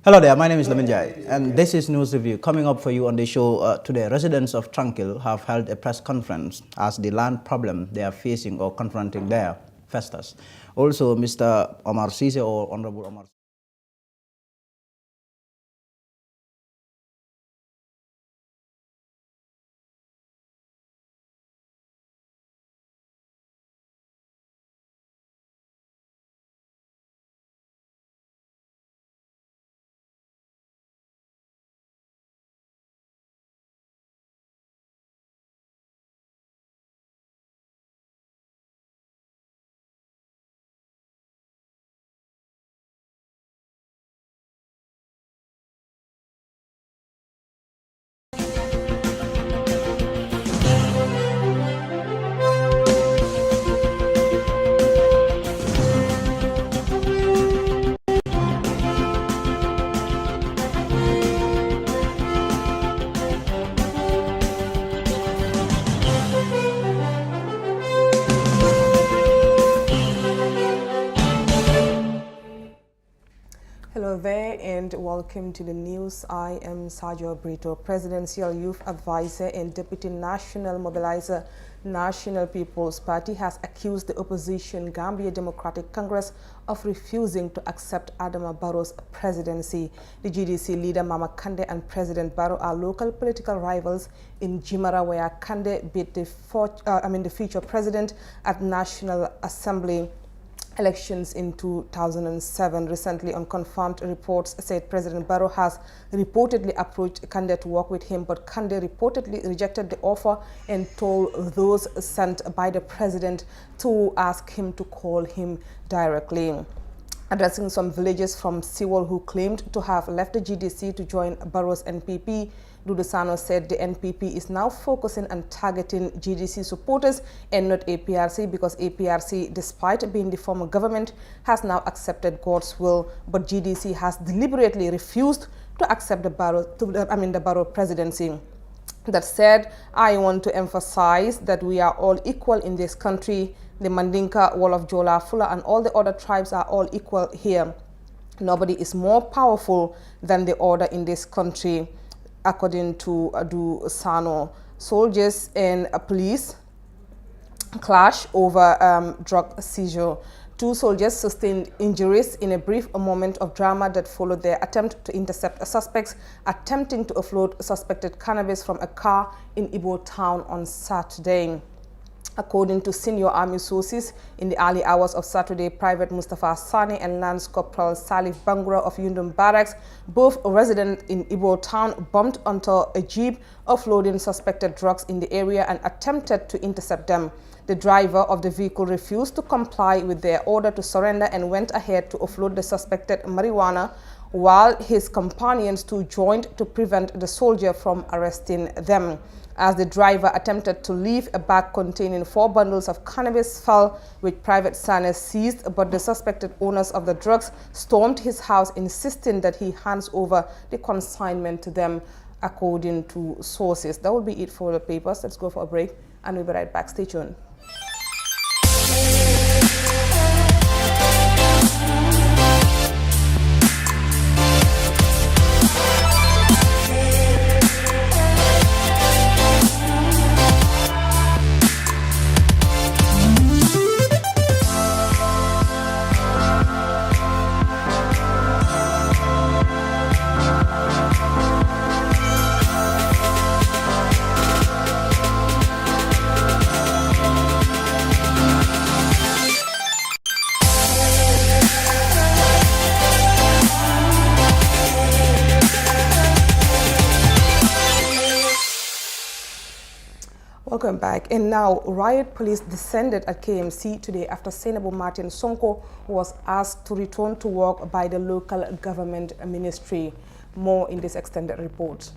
Hello there, my name is Lamin Jai, and this is News Review. Coming up for you on the show today, residents of Tranquil have held a press conference as the land problem they are facing or confronting there festers. Also, Mr. Omar Sise or Honorable Omar. Hello there and welcome to the news. I am Sergio Brito, Presidential Youth Advisor and Deputy National Mobilizer. National People's Party has accused the opposition Gambia Democratic Congress of refusing to accept Adama Barrow's presidency. The GDC leader Mama Kande and President Barrow are local political rivals in Jimara, where Kande beat the future president at National Assembly elections in 2007. Recently, unconfirmed reports said President Barrow has reportedly approached Kande to work with him, but Kande reportedly rejected the offer and told those sent by the president to ask him to call him directly. Addressing some villagers from Sewell who claimed to have left the GDC to join Barrow's NPP, Dudu Sano said the NPP is now focusing on targeting GDC supporters and not APRC, because APRC, despite being the former government, has now accepted God's will, but GDC has deliberately refused to accept the Barrow presidency. That said, I want to emphasize that we are all equal in this country. The Mandinka, Wolof, Jola, Fula, and all the other tribes are all equal here. Nobody is more powerful than the other in this country, according to Adu Sano. Soldiers and police clash over drug seizure. Two soldiers sustained injuries in a brief moment of drama that followed their attempt to intercept suspects attempting to offload suspected cannabis from a car in Ibo town on Saturday. According to senior army sources, in the early hours of Saturday, Private Mustafa Sani and Lance Corporal Salif Bangura of Yundum Barracks, both resident in Ibo town, bumped onto a jeep offloading suspected drugs in the area and attempted to intercept them. The driver of the vehicle refused to comply with their order to surrender and went ahead to offload the suspected marijuana, while his companions too joined to prevent the soldier from arresting them. As the driver attempted to leave, a bag containing 4 bundles of cannabis fell, which Private Sane seized, but the suspected owners of the drugs stormed his house, insisting that he hands over the consignment to them, according to sources. That will be it for the papers. Let's go for a break, and we'll be right back. Stay tuned. Welcome back. And now, riot police descended at KMC today after Senator Martin Sonko was asked to return to work by the local government ministry. More in this extended report.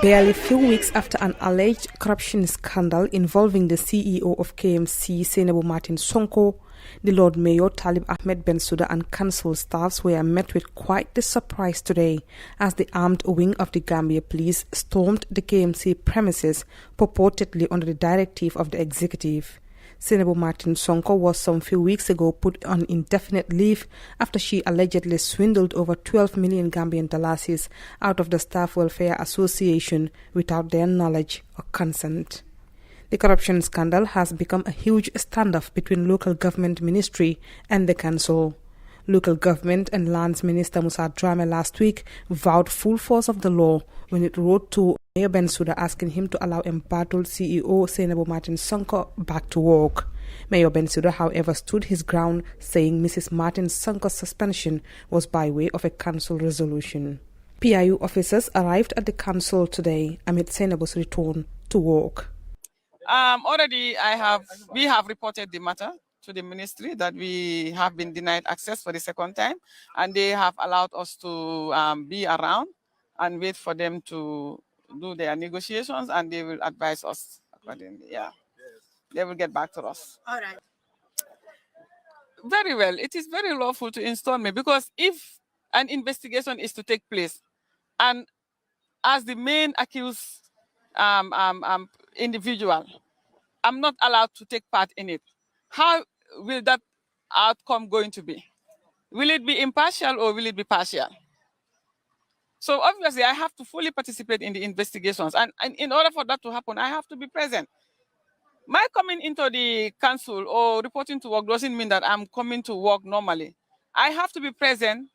Barely few weeks after an alleged corruption scandal involving the CEO of KMC, Sainabou Martin Sonko, the Lord Mayor Talib Ahmed Bensouda and council staffs were met with quite the surprise today as the armed wing of the Gambia Police stormed the KMC premises purportedly under the directive of the executive. Sainabou Martin Sonko was some few weeks ago put on indefinite leave after she allegedly swindled over 12 million Gambian dollars out of the Staff Welfare Association without their knowledge or consent. The corruption scandal has become a huge standoff between local government ministry and the council. Local government and lands minister Musa Drame last week vowed full force of the law when it wrote to Mayor Bensouda asking him to allow embattled CEO Sainabou Martin Sonko back to work. Mayor Bensouda, however, stood his ground, saying Mrs. Martin Sonko's suspension was by way of a council resolution. PIU officers arrived at the council today amid Sainabou's return to work. Already we have reported the matter to the ministry that we have been denied access for the second time, and they have allowed us to be around and wait for them to do their negotiations, and they will advise us accordingly. Yeah, they will get back to us. All right. Very well. It is very lawful to install me because if an investigation is to take place, and as the main accused individual, I'm not allowed to take part in it. How will that outcome going to be? Will it be impartial or will it be partial? So obviously I have to fully participate in the investigations, and in order for that to happen, I have to be present. My coming into the council or reporting to work doesn't mean that I'm coming to work normally. I have to be present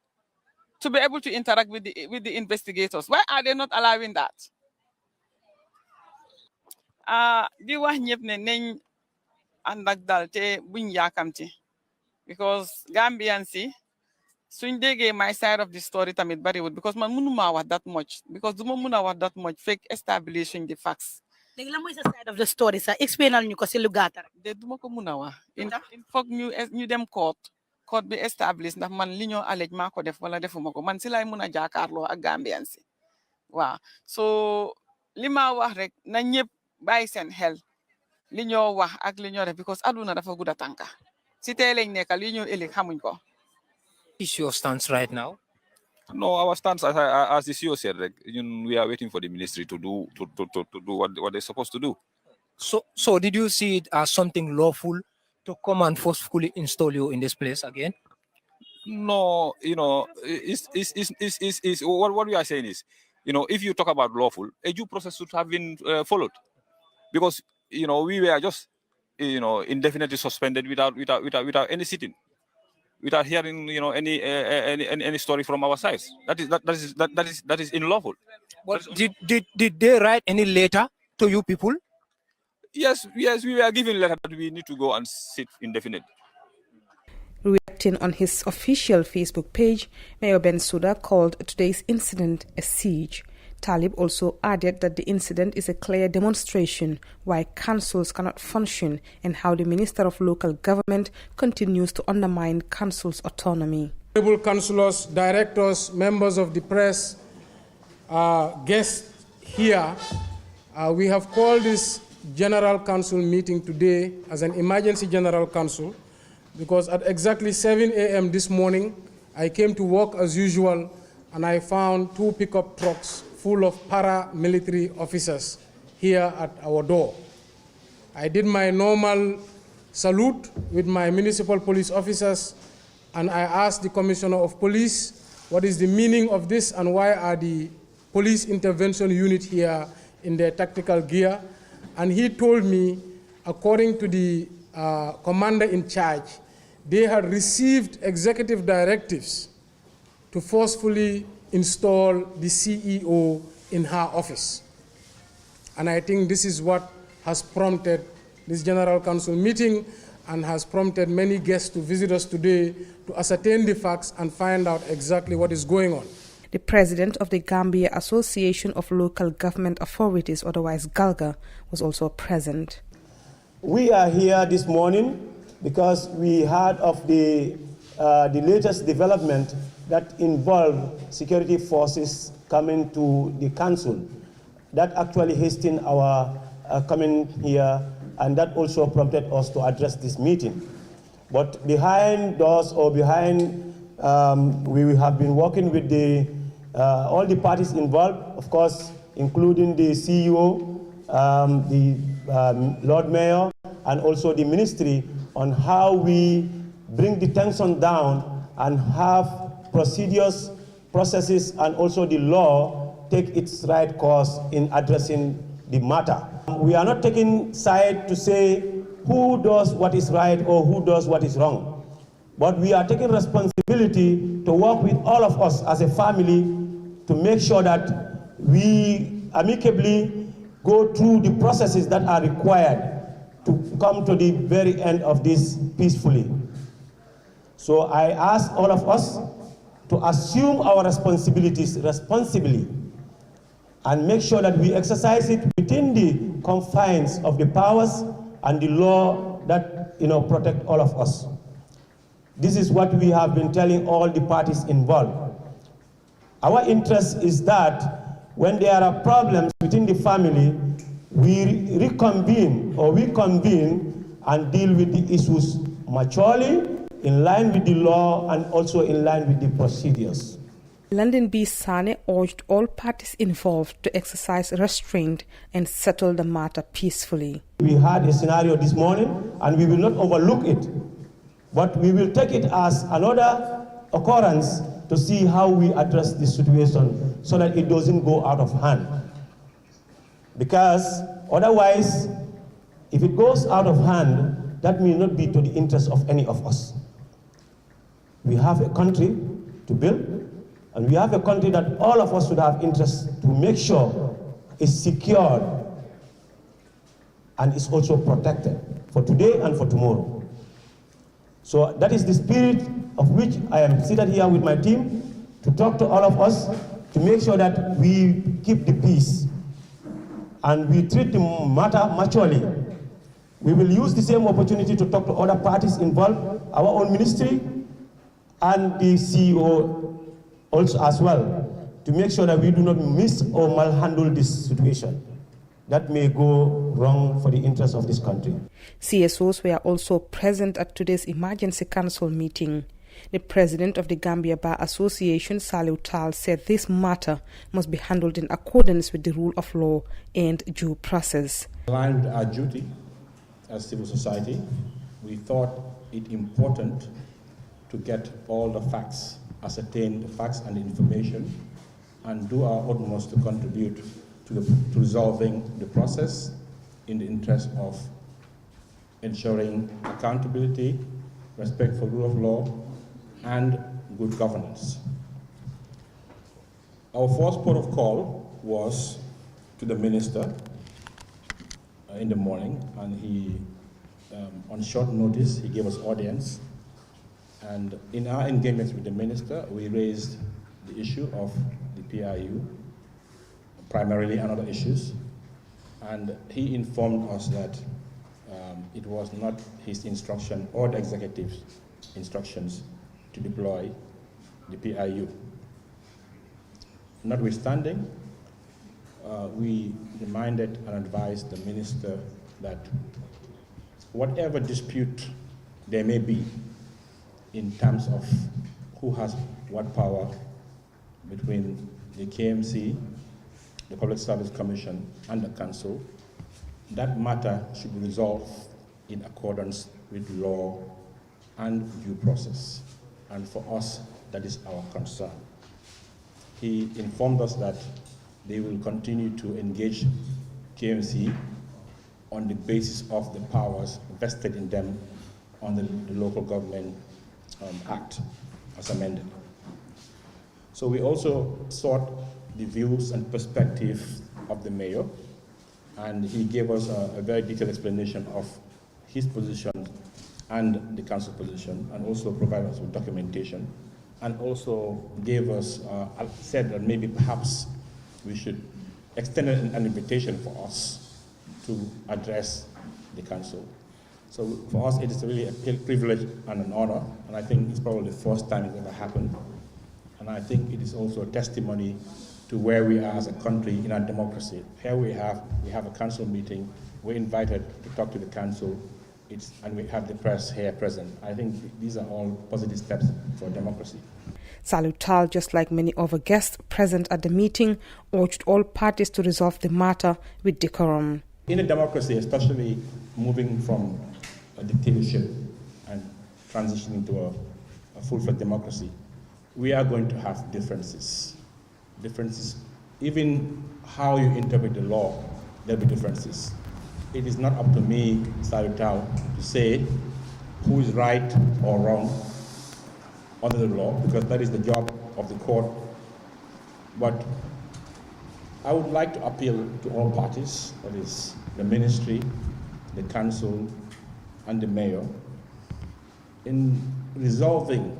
to be able to interact with the investigators. Why are they not allowing that? Di wax ñëpp ne nañ ànd ak dal te buñ yaakamti because Gambians si suñ déggee my side of the story tamit bariwul because man mënuma wax that much because duma mën a wax that much fake establishing the facts. Léegi lan mooy sa side of the story sax explainal ñu ko si lu gàtt rek. De duma ko mën a wax. In foog ñu dem court bi establish ndax man li ñoo allege maa ko def wala defuma ko man si lay mën a jaakaarloo ak Gambians si waaw so li ma wax rek na ñëpp bàyyi seen xel li ñoo wax ak li ñoo def because aduna dafa gudda tànka si tey lañ nekk li ñoo ëllëg xamuñ ko. Is your stance right now? No, our stance, as the CEO said, we are waiting for the ministry to do what they're supposed to do. So did you see it as something lawful to come and forcefully install you in this place again? No, it's what we are saying is, if you talk about lawful, a due process should have been followed, because we were just indefinitely suspended without any sitting, without hearing any story from our sides. That is unlawful. But did they write any letter to you people? Yes, we were given letter that we need to go and sit indefinitely. Reacting on his official Facebook page, Mayor Bensouda called today's incident a siege. Talib also added that the incident is a clear demonstration why councils cannot function and how the Minister of Local Government continues to undermine councils' autonomy. Honorable councillors, directors, members of the press, guests here, we have called this General Council meeting today as an emergency General Council because at exactly 7 a.m. this morning, I came to work as usual and I found 2 pickup trucks full of paramilitary officers here at our door. I did my normal salute with my municipal police officers, and I asked the Commissioner of Police what is the meaning of this and why are the police intervention unit here in their tactical gear. And he told me, according to the commander in charge, they had received executive directives to forcefully install the CEO in her office. And I think this is what has prompted this General Council meeting and has prompted many guests to visit us today to ascertain the facts and find out exactly what is going on. The president of the Gambia Association of Local Government Authorities, otherwise GALGA, was also present. We are here this morning because we heard of the latest development that involved security forces coming to the council. that actually hastened our coming here, and that also prompted us to address this meeting. But behind doors or behind, we have been working with all the parties involved, of course, including the CEO, the Lord Mayor, and also the ministry, on how we bring the tension down and have procedures, processes, and also the law take its right course in addressing the matter. We are not taking side to say who does what is right or who does what is wrong, but we are taking responsibility to work with all of us as a family to make sure that we amicably go through the processes that are required to come to the very end of this peacefully. So I ask all of us to assume our responsibilities responsibly and make sure that we exercise it within the confines of the powers and the law that protect all of us. This is what we have been telling all the parties involved. Our interest is that when there are problems within the family, we reconvene or we convene and deal with the issues maturely, in line with the law and also in line with the procedures. London B. Sane urged all parties involved to exercise restraint and settle the matter peacefully. We had a scenario this morning and we will not overlook it, but we will take it as another occurrence to see how we address this situation so that it doesn't go out of hand. Because otherwise, if it goes out of hand, that may not be to the interest of any of us. We have a country to build, and we have a country that all of us should have interest to make sure is secured and is also protected for today and for tomorrow. So that is the spirit of which I am seated here with my team to talk to all of us to make sure that we keep the peace and we treat the matter maturely. We will use the same opportunity to talk to other parties involved, our own ministry, and the CEO also as well, to make sure that we do not miss or malhandle this situation that may go wrong for the interest of this country. CSOs were also present at today's Emergency Council meeting. The president of the Gambia Bar Association, Saliu Tal, said this matter must be handled in accordance with the rule of law and due process. In line with our duty as civil society, we thought it important to get all the facts, ascertain the facts and the information, and do our utmost to contribute to resolving the process in the interest of ensuring accountability, respect for rule of law, and good governance. Our first port of call was to the minister in the morning, and he, on short notice, he gave us audience. And in our engagements with the minister, we raised the issue of the PIU, primarily and other issues. And he informed us that it was not his instruction or the executive's instructions to deploy the PIU. Notwithstanding, we reminded and advised the minister that whatever dispute there may be in terms of who has what power between the KMC, the Public Service Commission, and the Council, that matter should be resolved in accordance with law and due process. And for us, that is our concern. He informed us that they will continue to engage KMC on the basis of the powers vested in them on the Local Government Act as amended. So we also sought the views and perspective of the mayor, and he gave us a very detailed explanation of his position and the council position, and also provided us with documentation, and also gave us, said that maybe perhaps we should extend an invitation for us to address the council. So for us, it is really a privilege and an honor, and I think it's probably the first time it's ever happened. And I think it is also a testimony to where we are as a country in our democracy. Here we have a council meeting. We're invited to talk to the council, and we have the press here present. I think these are all positive steps for democracy. Salud Tal, just like many other guests present at the meeting, urged all parties to resolve the matter with decorum. In a democracy, especially moving from a dictatorship and transitioning to a full-fledged democracy, we are going to have differences. Even how you interpret the law, there'll be differences. It is not up to me, Salud Tal, to say who is right or wrong under the law, because that is the job of the court. But I would like to appeal to all parties, that is the ministry, the council, and the mayor, in resolving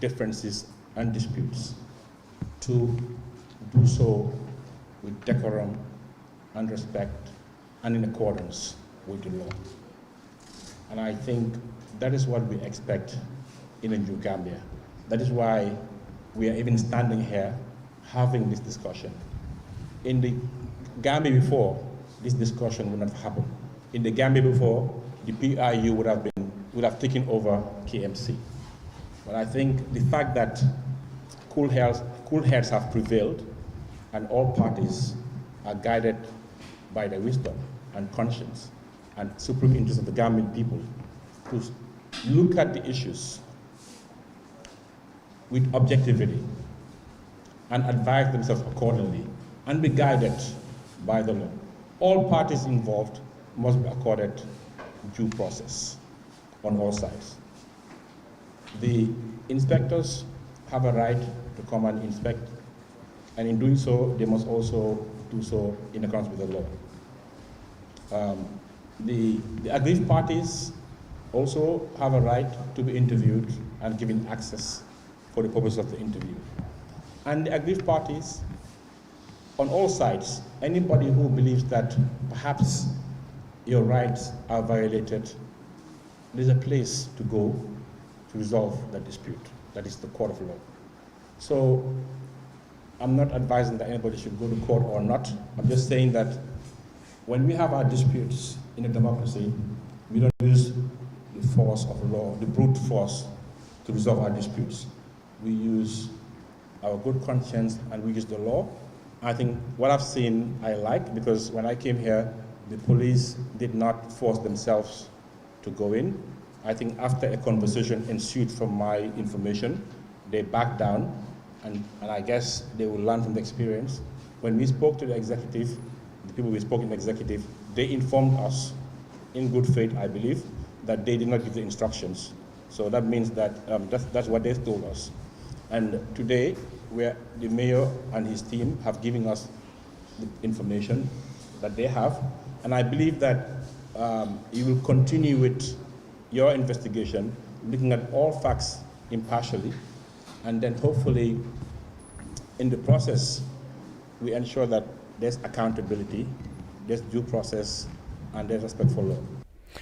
differences and disputes, to do so with decorum and respect and in accordance with the law. And I think that is what we expect in a new Gambia. That is why we are even standing here having this discussion. In the Gambia before, this discussion would not have happened. In the Gambia before, the PIU would have taken over KMC. But I think the fact that cool heads have prevailed and all parties are guided by their wisdom and conscience and supreme interest of the Gambian people to look at the issues with objectivity and advise themselves accordingly and be guided by the law. All parties involved must be accorded due process on all sides. The inspectors have a right to come and inspect, and in doing so, they must also do so in accordance with the law. The aggrieved parties also have a right to be interviewed and given access for the purpose of the interview. And the aggrieved parties, on all sides, anybody who believes that perhaps your rights are violated, there's a place to go to resolve that dispute. That is the court of law. So I'm not advising that anybody should go to court or not. I'm just saying that when we have our disputes in a democracy, we don't use the force of law, the brute force, to resolve our disputes. We use our good conscience and we use the law. I think what I've seen I like, because when I came here, the police did not force themselves to go in. I think after a conversation ensued from my information, they backed down, and I guess they will learn from the experience. When we spoke to the executive, the people we spoke in the executive, they informed us, in good faith, I believe, that they did not give the instructions. So that means that that's what they told us. And today, the mayor and his team have given us the information that they have, and I believe that you will continue with your investigation, looking at all facts impartially, and then hopefully in the process, we ensure that there's accountability, there's due process, and there's respect for law.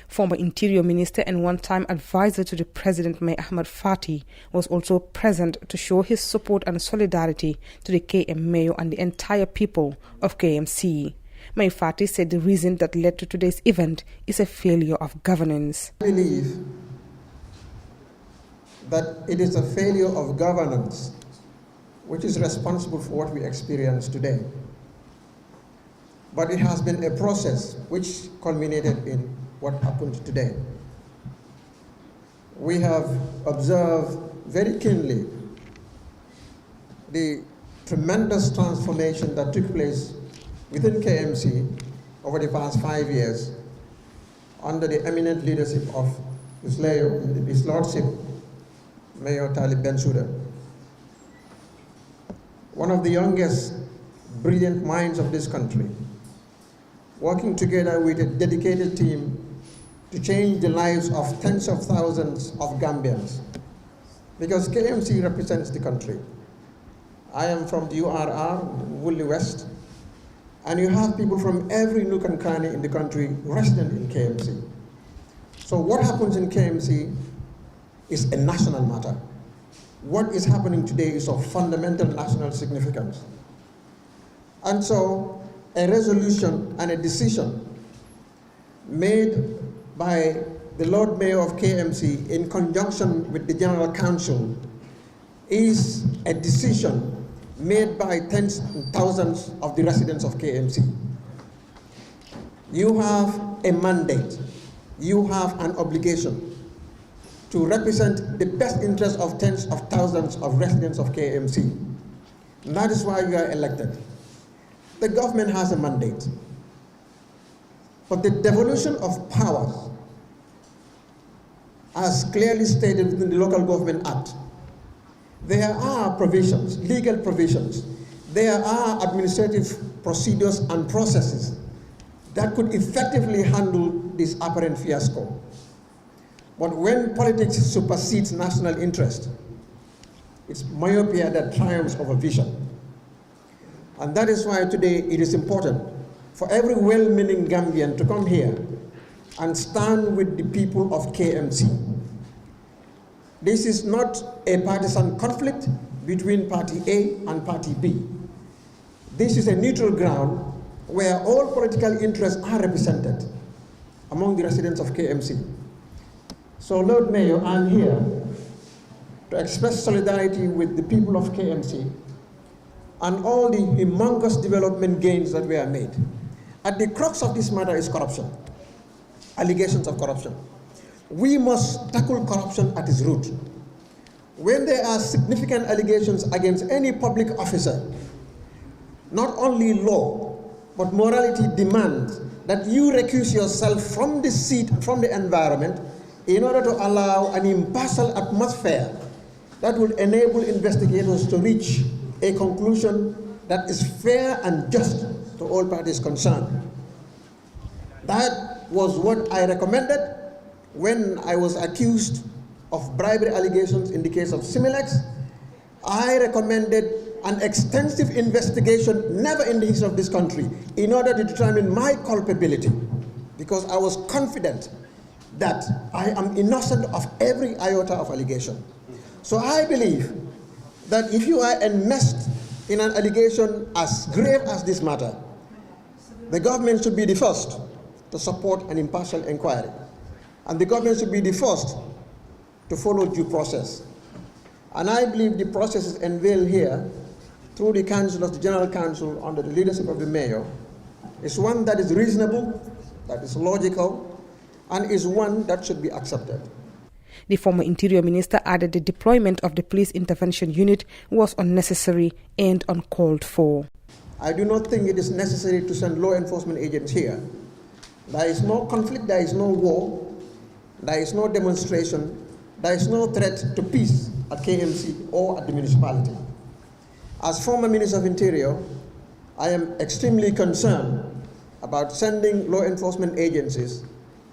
Former Interior Minister and one-time advisor to the President, Mai Ahmad Fati, was also present to show his support and solidarity to the KM Mayor and the entire people of KMC. Mai Fati said the reason that led to today's event is a failure of governance. I believe that it is a failure of governance which is responsible for what we experience today. But it has been a process which culminated in what happened today. We have observed very keenly the tremendous transformation that took place within KMC over the past 5 years under the eminent leadership of His Lordship, Mayor Talib Bensouda. One of the youngest, brilliant minds of this country, working together with a dedicated team to change the lives of tens of thousands of Gambians, because KMC represents the country. I am from the URR, Woolly West, and you have people from every nook and cranny in the country resident in KMC. So what happens in KMC is a national matter. what is happening today is of fundamental national significance. And so a resolution and a decision made by the Lord Mayor of KMC in conjunction with the General Council is a decision made by tens and thousands of the residents of KMC. You have a mandate, you have an obligation to represent the best interests of tens of thousands of residents of KMC. And that is why you are elected. The government has a mandate, but the devolution of powers, as clearly stated within the Local Government Act, there are provisions, legal provisions, there are administrative procedures and processes that could effectively handle this apparent fiasco. But when politics supersedes national interest, it's myopia that triumphs over vision. And that is why today it is important for every well-meaning Gambian to come here and stand with the people of KMC. This is not a partisan conflict between Party A and Party B. This is a neutral ground where all political interests are represented among the residents of KMC. So, Lord Mayor, I'm here to express solidarity with the people of KMC and all the humongous development gains that were made. At the crux of this matter is corruption, allegations of corruption. We must tackle corruption at its root. When there are significant allegations against any public officer, not only law, but morality demands that you recuse yourself from the seat, from the environment, in order to allow an impartial atmosphere that will enable investigators to reach a conclusion that is fair and just to all parties concerned. That was what I recommended when I was accused of bribery allegations in the case of Similex. I recommended an extensive investigation, never in the history of this country, in order to determine my culpability, because I was confident that I am innocent of every iota of allegation. So I believe that if you are enmeshed in an allegation as grave as this matter, the government should be the first to support an impartial inquiry. And the government should be the first to follow due process. And I believe the process is unveiled here through the council of the General Council under the leadership of the Mayor is one that is reasonable, that is logical, and is one that should be accepted. The former Interior Minister added the deployment of the Police Intervention Unit was unnecessary and uncalled for. I do not think it is necessary to send law enforcement agents here. There is no conflict, there is no war, there is no demonstration, there is no threat to peace at KMC or at the municipality. As former Minister of Interior, I am extremely concerned about sending law enforcement agencies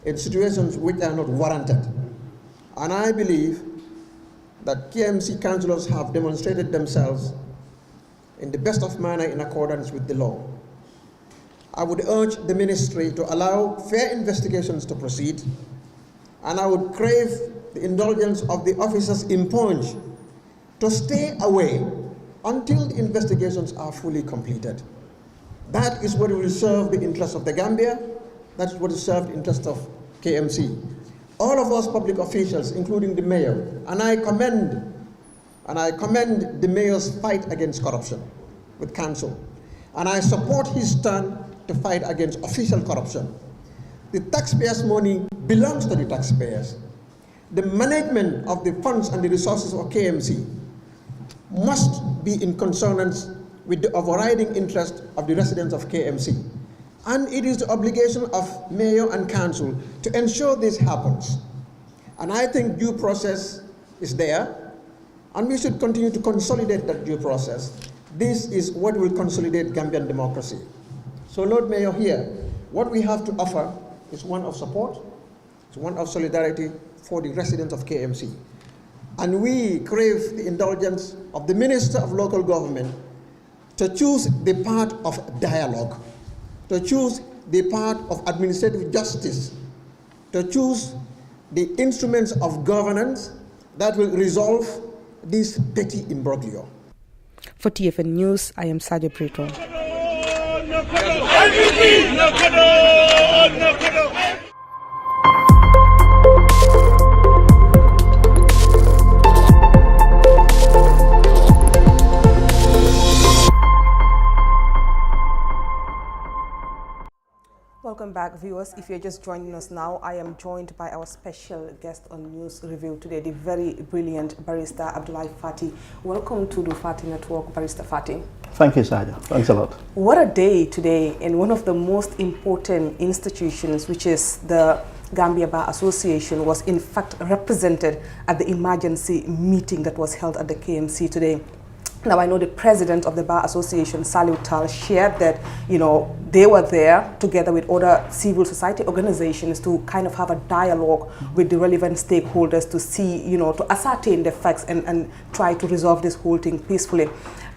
in situations which are not warranted. And I believe that KMC councillors have demonstrated themselves in the best of manner in accordance with the law. I would urge the ministry to allow fair investigations to proceed, and I would crave the indulgence of the officers impugned to stay away until the investigations are fully completed. That is what will serve the interests of the Gambia, that is what will serve the interests of KMC. All of us public officials, including the Mayor, and I commend the Mayor's fight against corruption with Council, and I support his turn to fight against official corruption. The taxpayers' money belongs to the taxpayers. The management of the funds and the resources of KMC must be in consonance with the overriding interest of the residents of KMC. And it is the obligation of Mayor and Council to ensure this happens. And I think due process is there, and we should continue to consolidate that due process. This is what will consolidate Gambian democracy. So, Lord Mayor, here, what we have to offer is one of support, it's one of solidarity for the residents of KMC. And we crave the indulgence of the Minister of Local Government to choose the path of dialogue, to choose the path of administrative justice, to choose the instruments of governance that will resolve this petty imbroglio. For TFN News, I am Sadia Brito. Welcome back, viewers. If you're just joining us now, I am joined by our special guest on News Review today, the very brilliant barrister Abdullahi Fati. Welcome to the Fati Network, Barrister Fati. Thank you, Saja. Thanks a lot. What a day today in one of the most important institutions, which is the Gambia Bar Association, was in fact represented at the emergency meeting that was held at the KMC today. Now, I know the president of the Bar Association, Saliu Tal, shared that, they were there together with other civil society organizations to kind of have a dialogue with the relevant stakeholders to see, to ascertain the facts and try to resolve this whole thing peacefully.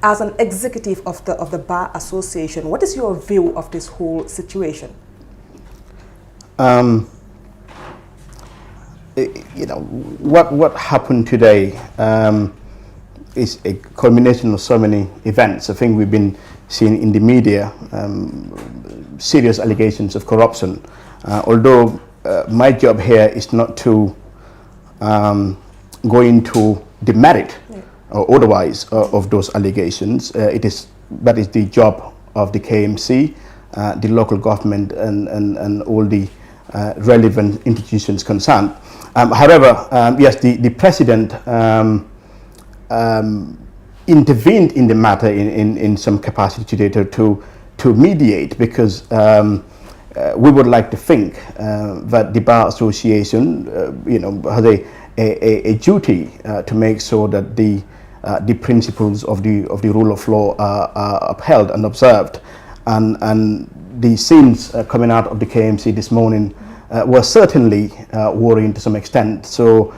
As an executive of the Bar Association, what is your view of this whole situation? What happened today is a culmination of so many events. I think we've been seeing in the media serious allegations of corruption. Although my job here is not to go into the merit or otherwise of those allegations. That is the job of the KMC, the local government, and all the relevant institutions concerned. However, yes, the president intervened in the matter in some capacity today to mediate, because we would like to think that the Bar Association has a duty to make sure that the principles of the rule of law are upheld and observed, and the scenes coming out of the KMC this morning were certainly worrying to some extent. So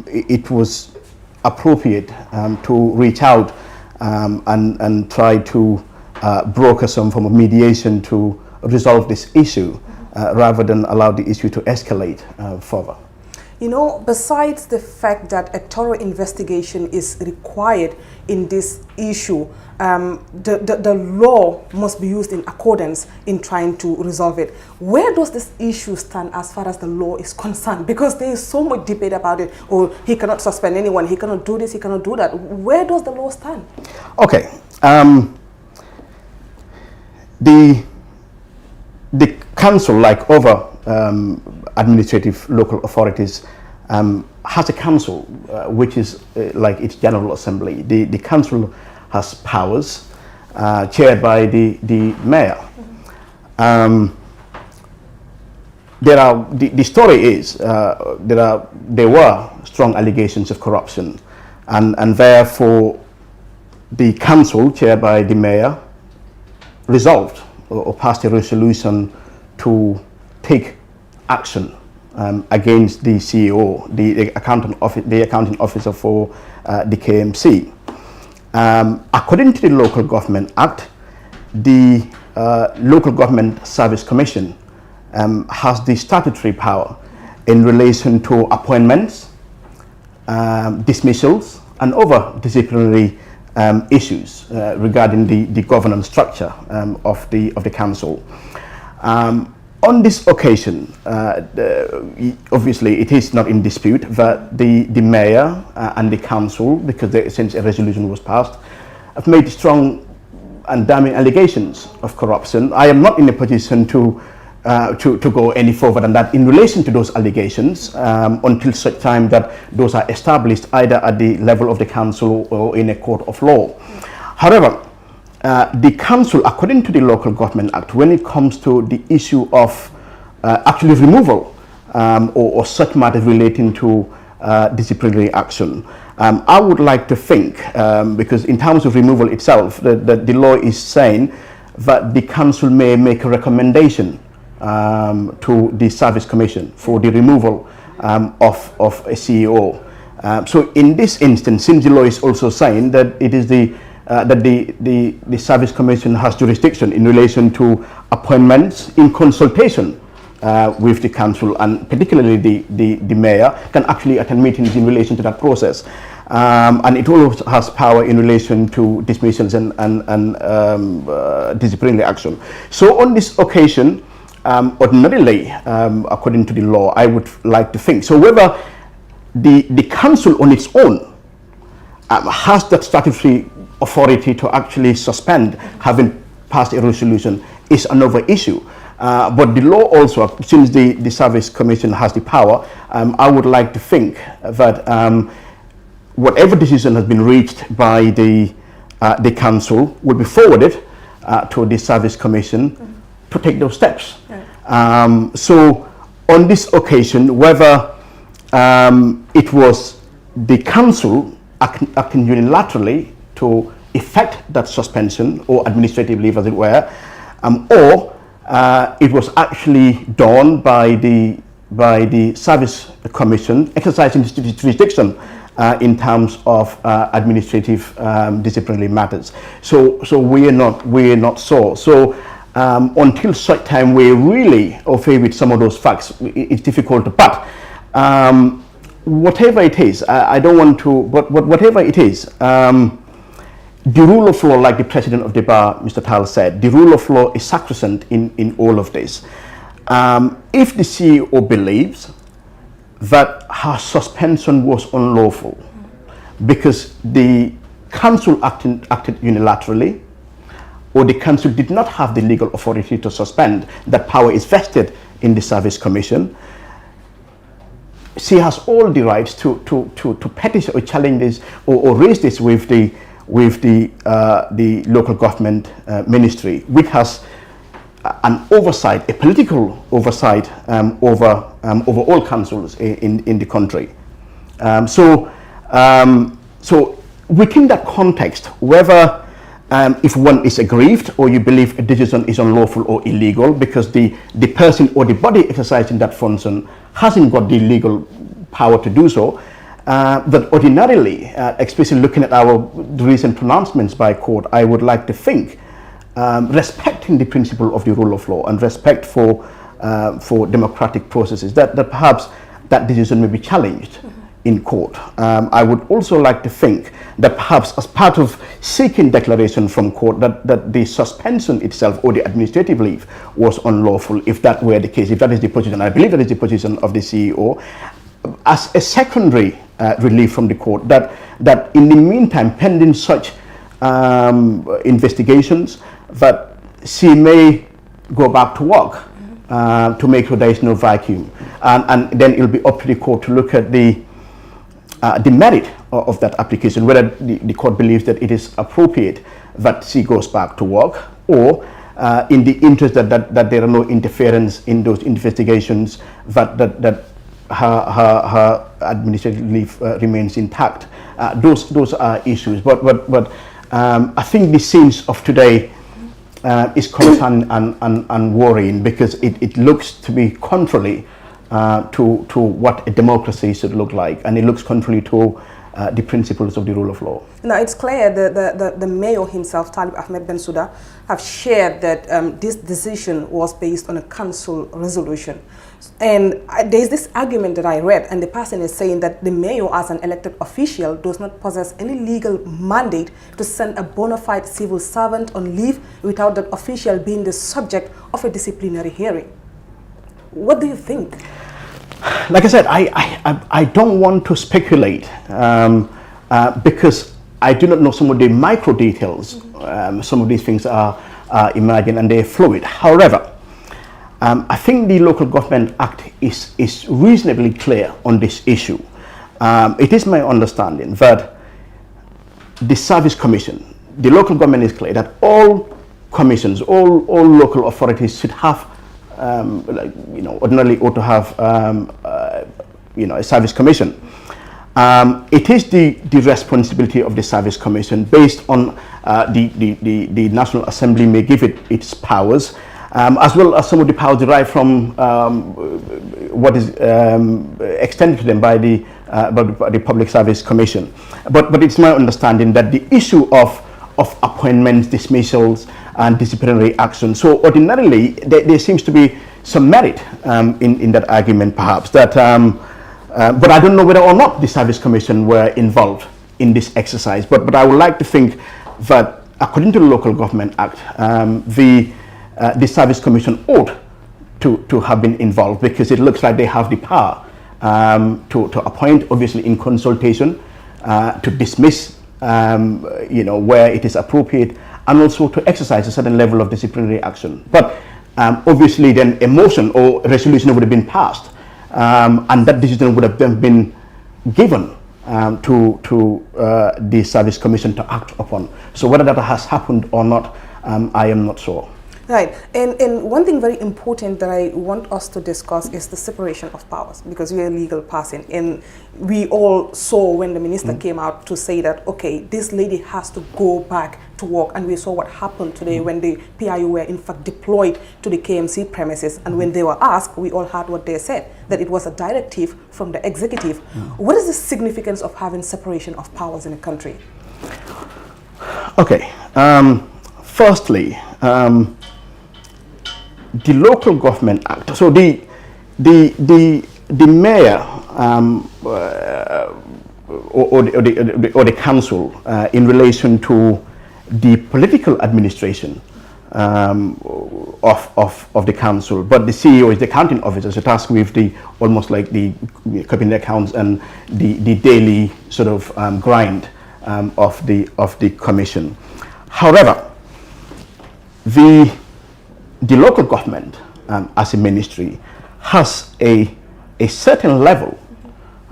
it was appropriate to reach out and try to broker some form of mediation to resolve this issue rather than allow the issue to escalate further. Besides the fact that a thorough investigation is required in this issue, the law must be used in accordance in trying to resolve it. Where does this issue stand as far as the law is concerned? Because there is so much debate about it. Or he cannot suspend anyone, he cannot do this, he cannot do that. Where does the law stand? Okay. The council, like other administrative local authorities, has a council which is like its general assembly. The council has powers chaired by the mayor. The story is there were strong allegations of corruption, and therefore the council chaired by the mayor resolved or passed a resolution to take action against the CEO, the accounting officer for the KMC. According to the Local Government Act, the Local Government Service Commission has the statutory power in relation to appointments, dismissals, and other disciplinary issues regarding the governance structure of the council. On this occasion, obviously it is not in dispute that the mayor and the council, because since a resolution was passed, have made strong and damning allegations of corruption. I am not in a position to go any further than that in relation to those allegations until such time that those are established either at the level of the council or in a court of law. However, the council, according to the Local Government Act, when it comes to the issue of actually removal or such matters relating to disciplinary action, I would like to think, because in terms of removal itself, the law is saying that the council may make a recommendation to the Service Commission for the removal of a CEO. So in this instance, since the law is also saying that it is the Service Commission has jurisdiction in relation to appointments in consultation with the council, and particularly the mayor can actually attend meetings in relation to that process. and it also has power in relation to dismissals and disciplinary action. So on this occasion, ordinarily, according to the law, I would like to think, so whether the council on its own has that statutory authority to actually suspend having passed a resolution is another issue. But the law also, since the Service Commission has the power, I would like to think that whatever decision has been reached by the council will be forwarded to the Service Commission to take those steps. So on this occasion, whether it was the council acting unilaterally to effect that suspension or administrative leave, as it were, or it was actually done by the Service Commission exercising its jurisdiction in terms of administrative disciplinary matters. So we're not sure. So until such time we're really au fait with some of those facts, it's difficult to. But whatever it is, I don't want to. But whatever it is. The rule of law, like the President of the Bar, Mr. Tal, said, the rule of law is sacrosanct in all of this. If the CEO believes that her suspension was unlawful because the council acted unilaterally, or the council did not have the legal authority to suspend, that power is vested in the Service Commission, she has all the rights to petition or challenge this or raise this with the local government ministry, which has an oversight, a political oversight over all councils in the country. So within that context, whether if one is aggrieved or you believe a decision is unlawful or illegal because the person or the body exercising that function hasn't got the legal power to do so, that ordinarily, especially looking at our recent pronouncements by court, I would like to think, respecting the principle of the rule of law and respect for democratic processes, that perhaps that decision may be challenged in court. I would also like to think that perhaps as part of seeking declaration from court that the suspension itself or the administrative leave was unlawful, if that were the case, if that is the position, I believe that is the position of the CEO, as a secondary relief from the court, that in the meantime, pending such investigations, that she may go back to work to make sure there is no vacuum, and then it will be up to the court to look at the merit of that application, whether the court believes that it is appropriate that she goes back to work, or in the interest that there are no interference in those investigations, that her administrative leave remains intact. Those are issues, but I think the scenes of today is concerning and worrying, because it looks to be contrary to what a democracy should look like, and it looks contrary to the principles of the rule of law. Now, it's clear that the mayor himself, Talib Ahmed Bensouda, have shared that this decision was based on a council resolution. And there's this argument that I read, and the person is saying that the mayor, as an elected official, does not possess any legal mandate to send a bona fide civil servant on leave without that official being the subject of a disciplinary hearing. What do you think? Like I said, I don't want to speculate because I do not know some of the micro details. Some of these things are emerging and they're fluid. However, I think the Local Government Act is reasonably clear on this issue. It is my understanding that the Service Commission, the local government is clear that all commissions, all local authorities should have, ordinarily ought to have, a Service Commission. It is the responsibility of the Service Commission, based on the National Assembly may give it its powers, as well as some of the powers derived from what is extended to them by the Public Service Commission. But it's my understanding that the issue of appointments, dismissals, and disciplinary action. So ordinarily, there seems to be some merit in that argument, perhaps. That, but I don't know whether or not the Service Commission were involved in this exercise. But I would like to think that according to the Local Government Act, the Service Commission ought to have been involved, because it looks like they have the power to appoint, obviously in consultation, to dismiss, where it is appropriate, and also to exercise a certain level of disciplinary action. But obviously then a motion or a resolution would have been passed, and that decision would have then been given to the Service Commission to act upon. So whether that has happened or not, I am not sure. Right, and one thing very important that I want us to discuss is the separation of powers, because we are a legal person, and we all saw when the minister came out to say that, okay, this lady has to go back to work, and we saw what happened today when the PIU were in fact deployed to the KMC premises, and when they were asked, we all heard what they said, that it was a directive from the executive. What is the significance of having separation of powers in a country? Okay, firstly, the Local Government Act. So the mayor or the council in relation to the political administration of the council, but the CEO is the accounting officer, so tasked with the almost like the cabinet accounts and the daily sort of grind of the commission. However, the local government, as a ministry, has a certain level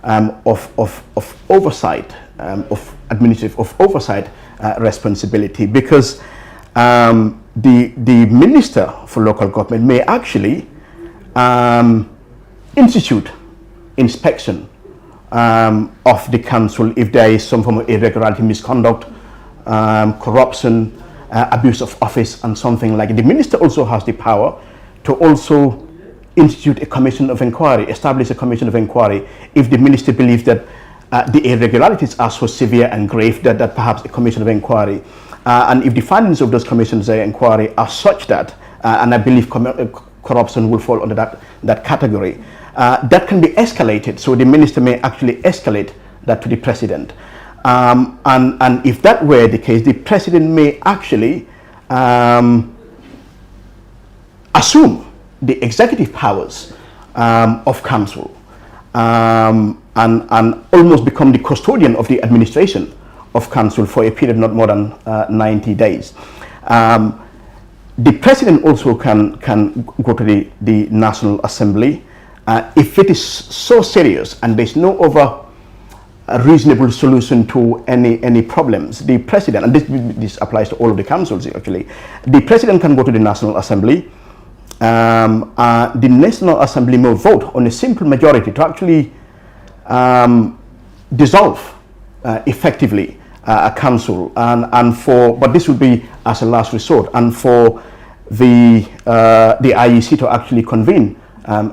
of oversight, of administrative oversight responsibility, because the Minister for Local Government may actually institute inspection of the council if there is some form of irregularity, misconduct, corruption, abuse of office, and something like it. The minister also has the power to also institute a commission of inquiry, establish a commission of inquiry, if the minister believes that the irregularities are so severe and grave that perhaps a commission of inquiry, and if the findings of those commissions of inquiry are such that, and I believe corruption will fall under that category, that can be escalated. So the minister may actually escalate that to the president. And if that were the case, the president may actually assume the executive powers of council and almost become the custodian of the administration of council for a period not more than 90 days. The president also can go to the National Assembly if it is so serious and there's no other a reasonable solution to any problems. The president, and this applies to all of the councils actually, the president can go to the National Assembly. The National Assembly may vote on a simple majority to actually dissolve effectively a council, but this would be as a last resort, and for the IEC to actually convene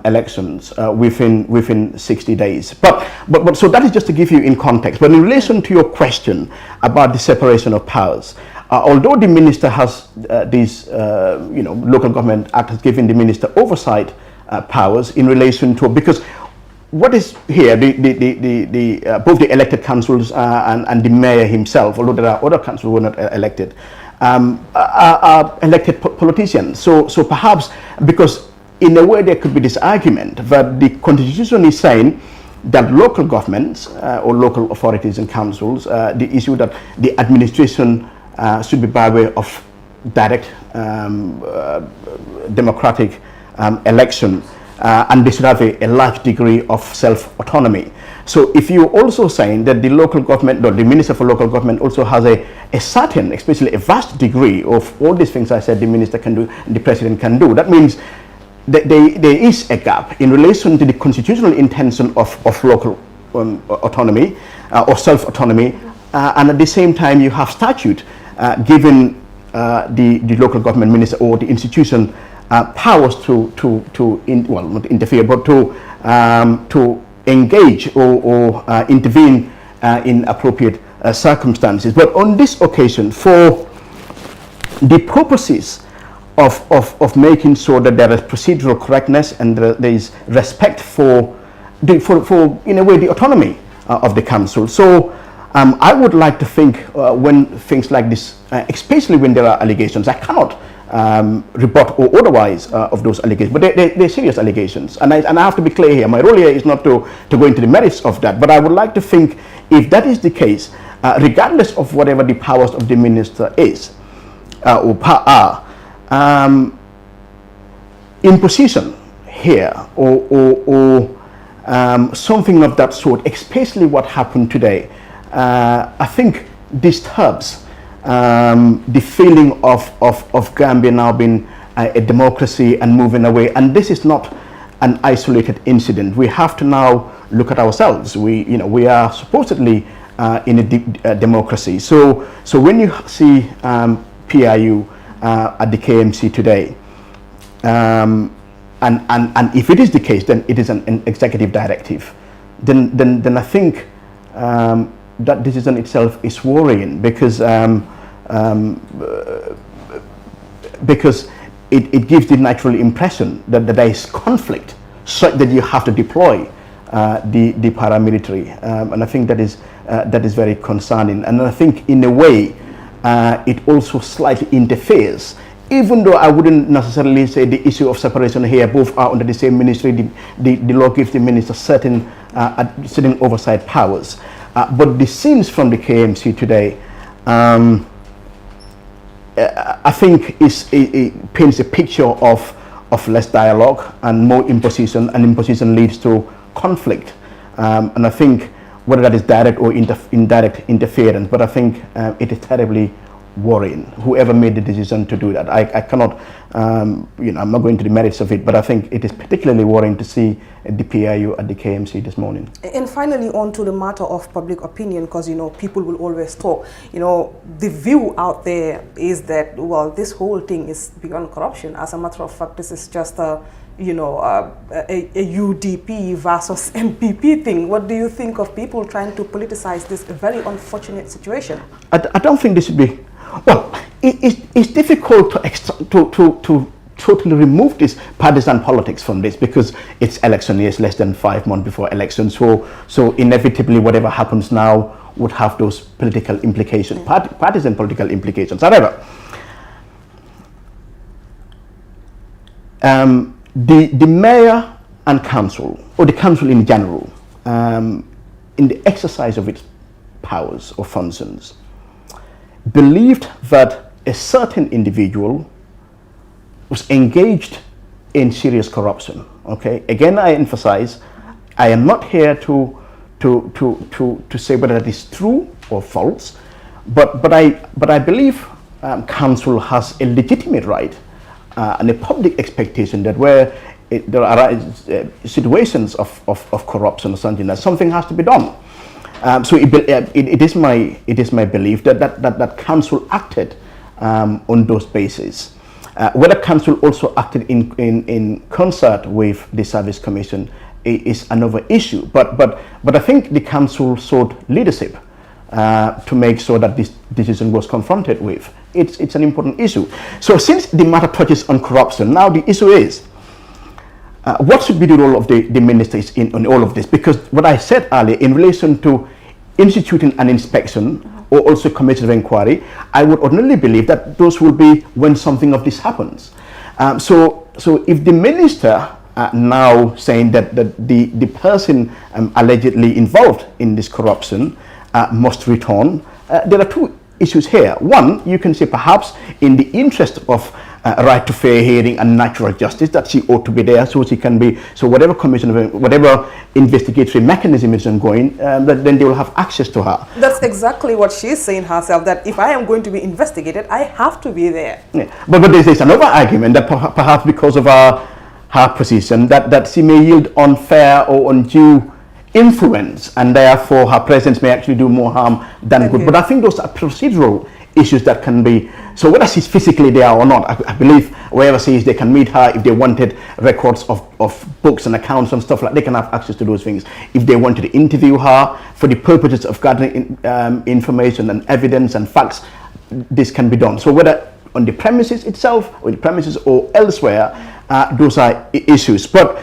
elections within 60 days. But so that is just to give you in context. But in relation to your question about the separation of powers, although the minister has these, Local Government Act has given the minister oversight powers in relation to, because what is here, both the elected councils and the mayor himself, although there are other councils who are not elected, are elected politicians. So perhaps, because in a way there could be this argument that the Constitution is saying that local governments or local authorities and councils, the issue that the administration should be by way of direct democratic election, and they should have a large degree of self-autonomy. So if you're also saying that the local government, or the Minister for Local Government also has a certain, especially a vast degree of all these things I said the minister can do, and the president can do, that means that there is a gap in relation to the constitutional intention of local autonomy or self-autonomy, and at the same time you have statute giving the local government minister or the institution powers not interfere, but to engage or intervene in appropriate circumstances. But on this occasion, for the purposes of making sure that there is procedural correctness and there is respect for in a way the autonomy of the council. So I would like to think when things like this, especially when there are allegations, I cannot rebut or otherwise of those allegations, but they're serious allegations. And I have to be clear here, my role here is not to go into the merits of that, but I would like to think if that is the case, regardless of whatever the powers of the minister is, or are, imposition here or something of that sort, especially what happened today, I think disturbs the feeling of Gambia now being a democracy and moving away. And this is not an isolated incident. We have to now look at ourselves. We are supposedly in a democracy. So when you see PIU at the KMC today, and if it is the case, then it is an executive directive. Then I think that decision itself is worrying, because it gives the natural impression that there is conflict, such that you have to deploy the paramilitary, and I think that is very concerning. And I think in a way it also slightly interferes, even though I wouldn't necessarily say the issue of separation here, both are under the same ministry. The law gives the minister certain oversight powers, but the scenes from the KMC today, I think it paints a picture of less dialogue and more imposition, and imposition leads to conflict. And I think whether that is direct or indirect interference, but I think it is terribly worrying, whoever made the decision to do that. I cannot, I'm not going to the merits of it, but I think it is particularly worrying to see the PIU at the KMC this morning. And finally, on to the matter of public opinion, because, people will always talk. The view out there is that, well, this whole thing is beyond corruption. As a matter of fact, this is just a UDP versus MPP thing. What do you think of people trying to politicize this very unfortunate situation? I don't think this should be. Well, it's difficult to totally remove this partisan politics from this, because it's election years, less than 5 months before election. So inevitably, whatever happens now would have those political implications, partisan political implications. However, the mayor and council, or the council in general, in the exercise of its powers or functions, believed that a certain individual was engaged in serious corruption. Okay. Again, I emphasize, I am not here to say whether that is true or false, but I believe council has a legitimate right and a public expectation that where there are situations of corruption or something, that something has to be done. So it is my belief that council acted on those bases. Whether council also acted in concert with the Service Commission is another issue. But I think the council showed leadership to make sure that this decision was confronted with. It's an important issue. So since the matter touches on corruption, now the issue is, what should be the role of the ministers in all of this? Because what I said earlier in relation to instituting an inspection or also commission of inquiry, I would ordinarily believe that those will be when something of this happens. So if the minister now saying that the person allegedly involved in this corruption must return, there are two issues here. One, you can say perhaps in the interest of right to fair hearing and natural justice, that she ought to be there, so she can be, so whatever commission, whatever investigatory mechanism is ongoing, then they will have access to her. That's exactly what she's saying herself, that if I am going to be investigated, I have to be there. Yeah. But there's another argument that perhaps because of her position, that she may yield unfair or undue influence, and therefore her presence may actually do more harm than good. But I think those are procedural issues that can be, so whether she's physically there or not, I believe wherever she is, they can meet her. If they wanted records of books and accounts and stuff like that, they can have access to those things. If they wanted to interview her for the purposes of gathering information and evidence and facts, this can be done. So whether on the premises itself or the premises or elsewhere, those are issues. But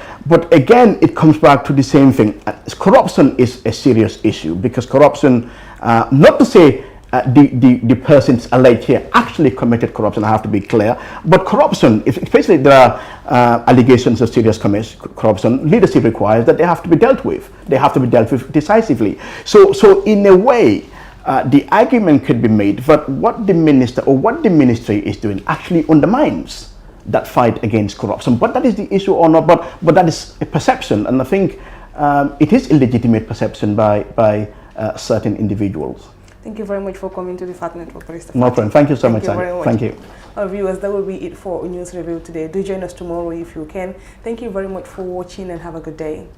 again, it comes back to the same thing. Corruption is a serious issue, because corruption Not to say the persons alleged here actually committed corruption, I have to be clear, but corruption, especially there are allegations of serious corruption, leadership requires that they have to be dealt with. They have to be dealt with decisively. So in a way, the argument could be made that what the minister or what the ministry is doing actually undermines that fight against corruption. But that is the issue or not, but that is a perception, and I think it is a legitimate perception by certain individuals. Thank you very much for coming to the FAT Network, Mr. No problem. Thank you so much. Thank you. Our viewers, that will be it for News Review today. Do join us tomorrow if you can. Thank you very much for watching and have a good day.